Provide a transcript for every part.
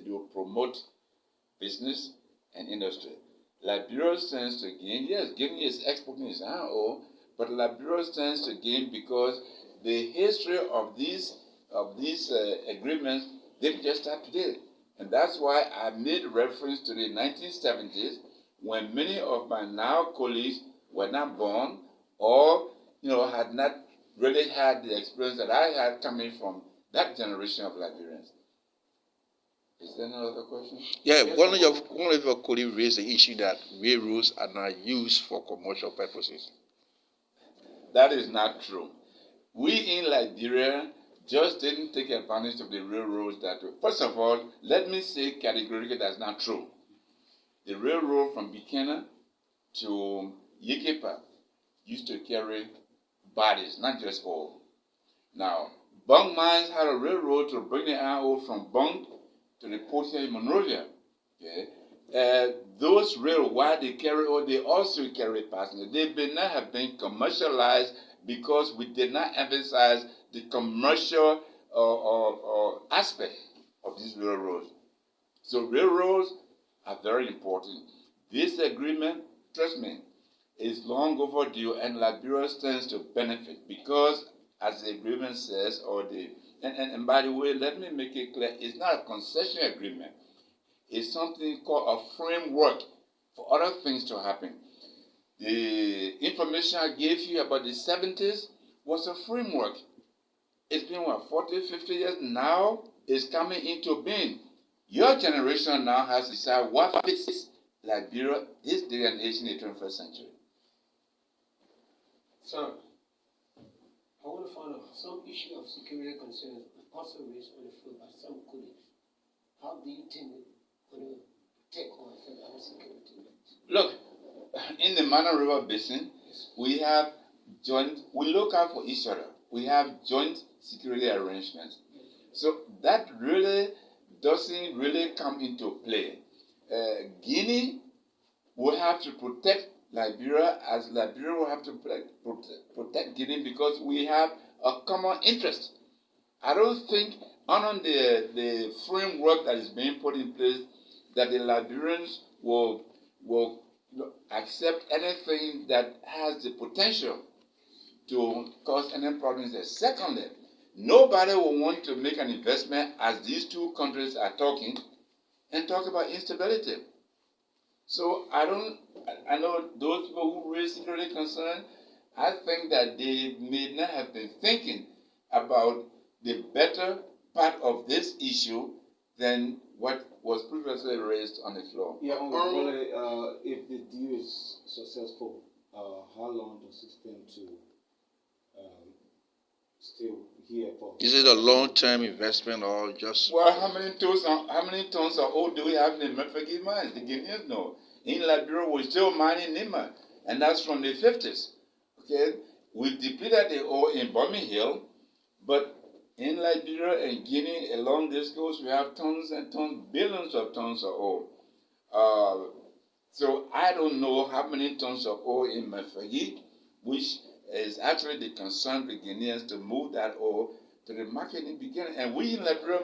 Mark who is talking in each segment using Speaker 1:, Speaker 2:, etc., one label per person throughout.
Speaker 1: It will promote business and industry. Liberia stands to gain. Yes, Guinea is exporting its iron ore, but Liberia stands to gain because the history of these agreements didn't just start today. And that's why I made reference to the 1970s when many of my now colleagues were not born or had not really had the experience that I had coming from that generation of Liberians. Is there another question?
Speaker 2: Yeah, yes, one of your colleagues raised the issue that railroads are not used for commercial purposes.
Speaker 1: That is not true. We in Liberia just didn't take advantage of the railroads that way. First of all, let me say categorically that's not true. The railroad from Bikena to Yekepa used to carry bodies, not just ore. Now, Bung Mines had a railroad to bring the iron ore from Bung to the port here in Monrovia. Okay? Those railroads, while they carry ore, they also carry passengers. They may not have been commercialized because we did not emphasize the commercial aspect of these railroads. So railroads are very important. This agreement, trust me, is long overdue, and Liberia stands to benefit because, as the agreement says, and by the way, let me make it clear, it's not a concession agreement. It's something called a framework for other things to happen. The information I gave you about the 70s was a framework. It's been, 40, 50 years now? It's coming into being. Your generation now has to decide what fits Liberia this day and age in the 21st century.
Speaker 3: Sir, I want to find out some issue of security concerns also raised on the floor by some colleagues. How do you think we're going to protect or affect our security?
Speaker 1: Look, in the Mana River Basin, we look out for each other. We have joint security arrangements. So that really doesn't really come into play. Guinea will have to protect Liberia as Liberia will have to protect Guinea because we have a common interest. I don't think on the framework that is being put in place that the Liberians will accept anything that has the potential to cause any problems there. Secondly, nobody will want to make an investment as these two countries are talking and talk about instability. So I know those people who raise security concern, I think that they may not have been thinking about the better part of this issue than what was previously raised on the floor.
Speaker 4: Yeah, if the deal is successful, how long does it take to still here for?
Speaker 2: Is it a long-term investment or just?
Speaker 1: Well, how many tons of ore do we have in the Mefegi mines? The Guineans know. In Liberia, we're still mining Nima, and that's from the 50s. Okay, we depleted the ore in Birmingham Hill, but in Liberia and Guinea, along this coast, we have tons and tons, billions of tons of ore. So I don't know how many tons of ore in Mefegi, which is actually the concern with Guineans to move that ore to the market in the beginning. And we in Liberia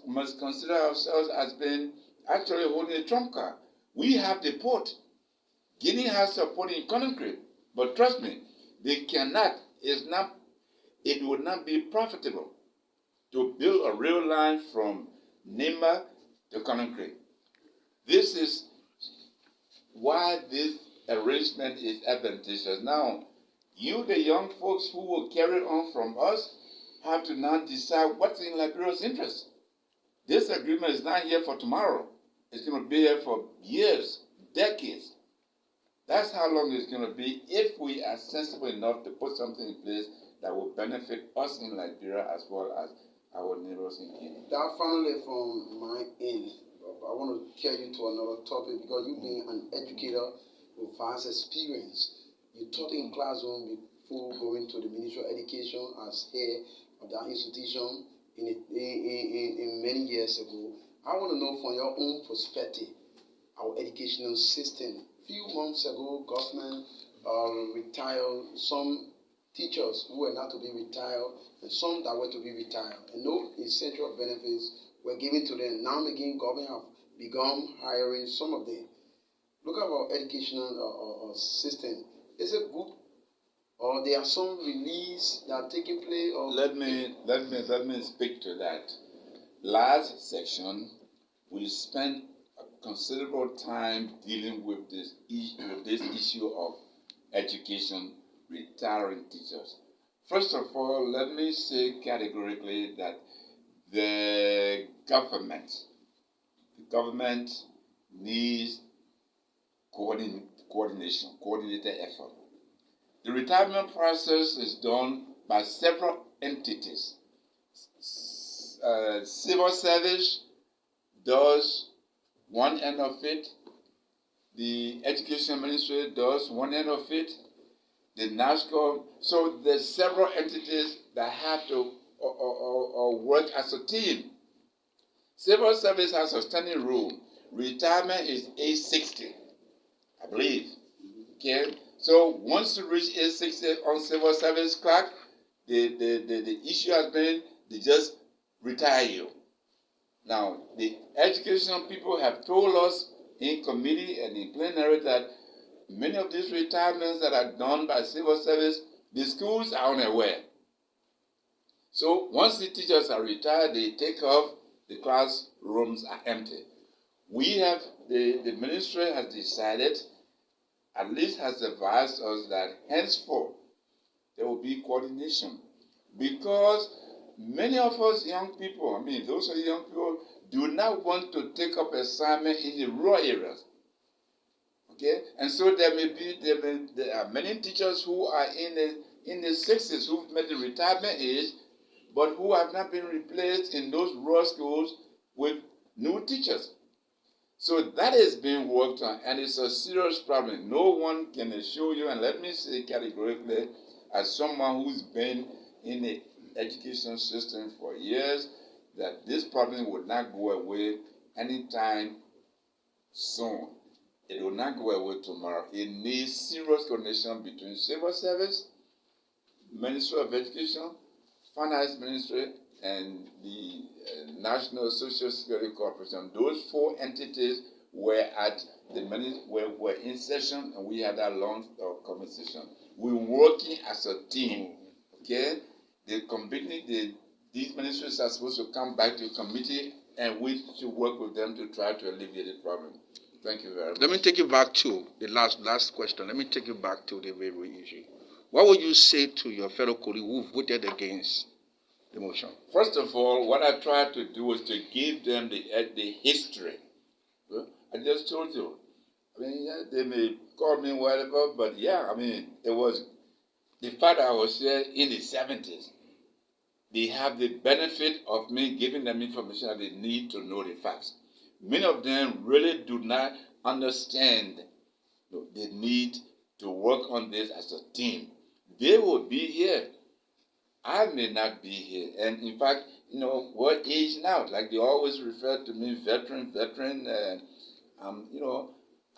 Speaker 1: must consider ourselves as being actually holding a trump card. We have the port. Guinea has a port in Conakry, but trust me, it would not be profitable to build a rail line from Nimba to Conakry. This is why this arrangement is advantageous. Now, you, the young folks who will carry on from us, have to now decide what's in Liberia's interest. This agreement is not here for tomorrow. It's going to be here for years, decades. That's how long it's going to be if we are sensible enough to put something in place that will benefit us in Liberia as well as our neighbors in Guinea.
Speaker 5: That finally from my end, I want to carry you to another topic because you being an educator with vast experience. You taught in classroom before going to the Ministry of Education as head of that institution in many years ago. I want to know from your own perspective, our educational system. A few months ago, government retired some teachers who were not to be retired and some that were to be retired. And no essential benefits were given to them. Now again, government have begun hiring some of them. Look at our educational system. Is it good, or there are some release that are taking place? Or
Speaker 1: Let me speak to that. Last section, we spent a considerable time dealing with this issue of education, retiring teachers. First of all, let me say categorically that the government needs coordinated effort. The retirement process is done by several entities. Civil service does one end of it. The education ministry does one end of it. The NASCO. So there's several entities that have to work as a team. Civil service has a standing rule. Retirement is age 60, I believe. Okay. So once you reach age 60 on civil service clerk, the issue has been they just retire you. Now, the education people have told us in committee and in plenary that many of these retirements that are done by civil service, the schools are unaware. So once the teachers are retired, they take off, the classrooms are empty. We have, the ministry has decided, at least has advised us that henceforth there will be coordination. Because many of us young people, those are young people, do not want to take up assignment in the rural areas. Okay? And so there are many teachers who are in the 60s who've made the retirement age, but who have not been replaced in those rural schools with new teachers. So that is being worked on, and it's a serious problem. No one can assure you, and let me say categorically, as someone who's been in the education system for years, that this problem will not go away anytime soon. It will not go away tomorrow. It needs serious coordination between civil service, Ministry of Education, Finance Ministry, and the National Social Security Corporation. Those four entities were at the were in session, and we had that long conversation. We're working as a team. Okay, these ministries are supposed to come back to committee, and we should work with them to try to alleviate the problem. Thank you very much.
Speaker 2: Let me take you back to the last question. Let me take you back to the railway issue. What would you say to your fellow colleagues who voted against the motion?
Speaker 1: First of all, what I tried to do was to give them the history. I just told you. They may call me whatever, but it was the fact that I was here in the 70s. They have the benefit of me giving them information that they need to know the facts. Many of them really do not understand the need to work on this as a team. They will be here. I may not be here. And in fact, what age now? Like they always refer to me, veteran.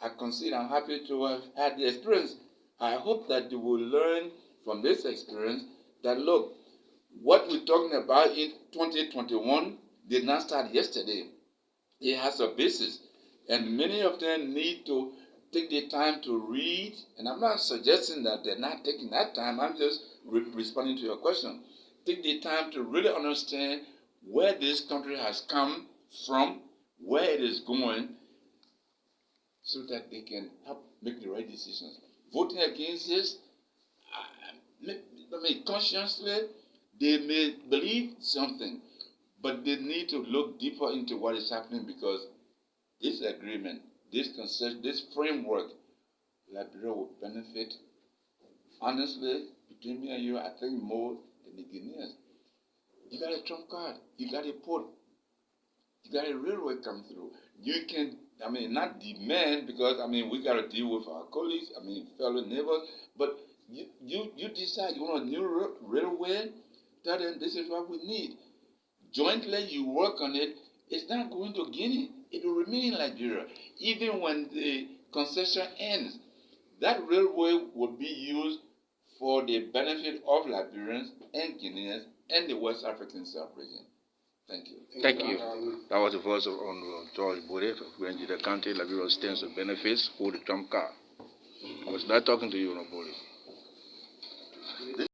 Speaker 1: I consider I'm happy to have had the experience. I hope that you will learn from this experience that, look, what we're talking about in 2021 did not start yesterday. It has a basis. And many of them need to take the time to read. And I'm not suggesting that they're not taking that time. I'm just responding to your question. Take the time to really understand where this country has come from, where it is going, so that they can help make the right decisions. Voting against this, consciously, they may believe something, but they need to look deeper into what is happening, because this agreement, this concession, this framework, Liberia will benefit. Honestly, between me and you, I think more than the Guineans. You got a trump card. You got a port. You got a railway come through. You can, not demand, because, we got to deal with our colleagues, fellow neighbors, but you decide you want a new railway, tell them this is what we need. Jointly, you work on it. It's not going to Guinea. It will remain in Liberia. Even when the concession ends, that railway will be used for the benefit of Liberians and Guineans and the West African sub-region. Thank you.
Speaker 2: Thank you. That was the voice of Honorable George Boley of Gedeh County, Liberia stands to benefits, hold the trump card. I was not talking to you, Honorable Boley.